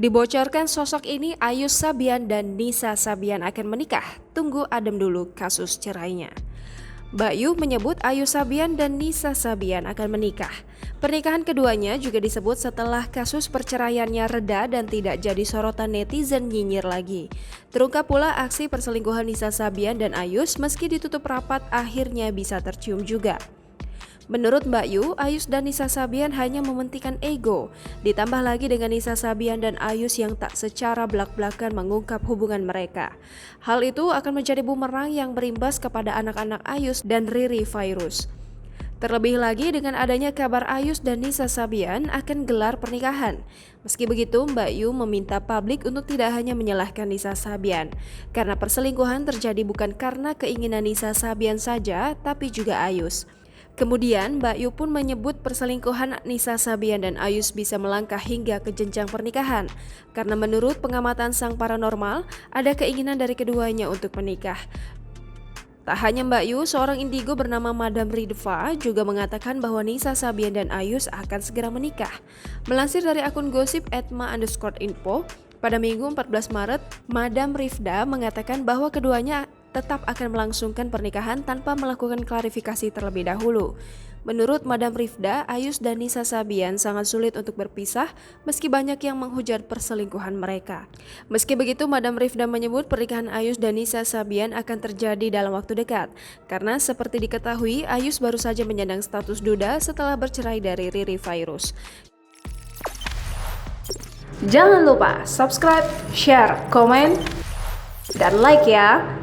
Dibocorkan sosok ini Ayus Sabian dan Nisa Sabian akan menikah. Tunggu adem dulu kasus cerainya. Mbak Yu menyebut Ayus Sabian dan Nisa Sabian akan menikah. Pernikahan keduanya juga disebut setelah kasus perceraiannya reda dan tidak jadi sorotan netizen nyinyir lagi. Terungkap pula aksi perselingkuhan Nisa Sabian dan Ayus meski ditutup rapat akhirnya bisa tercium juga. Menurut Mbak Yu, Ayus dan Nisa Sabian hanya mementingkan ego. Ditambah lagi dengan Nisa Sabian dan Ayus yang tak secara belak-belakan mengungkap hubungan mereka. Hal itu akan menjadi bumerang yang berimbas kepada anak-anak Ayus dan Riri Fairuz. Terlebih lagi dengan adanya kabar Ayus dan Nisa Sabian akan gelar pernikahan. Meski begitu, Mbak Yu meminta publik untuk tidak hanya menyalahkan Nisa Sabian. Karena perselingkuhan terjadi bukan karena keinginan Nisa Sabian saja, tapi juga Ayus. Kemudian Mbak Yu pun menyebut perselingkuhan Nisa Sabian dan Ayus bisa melangkah hingga ke jenjang pernikahan. Karena menurut pengamatan sang paranormal, ada keinginan dari keduanya untuk menikah. Tak hanya Mbak Yu, seorang indigo bernama Madam Ridva juga mengatakan bahwa Nisa Sabian dan Ayus akan segera menikah. Melansir dari akun gosip @ma_info, pada Minggu 14 Maret, Madam Rifda mengatakan bahwa keduanya tetap akan melangsungkan pernikahan tanpa melakukan klarifikasi terlebih dahulu. Menurut Madam Rifda, Ayus dan Nisa Sabian sangat sulit untuk berpisah meski banyak yang menghujat perselingkuhan mereka. Meski begitu, Madam Rifda menyebut pernikahan Ayus dan Nisa Sabian akan terjadi dalam waktu dekat. Karena seperti diketahui, Ayus baru saja menyandang status duda setelah bercerai dari Riri Fairuz. Jangan lupa subscribe, share, komen, dan like ya!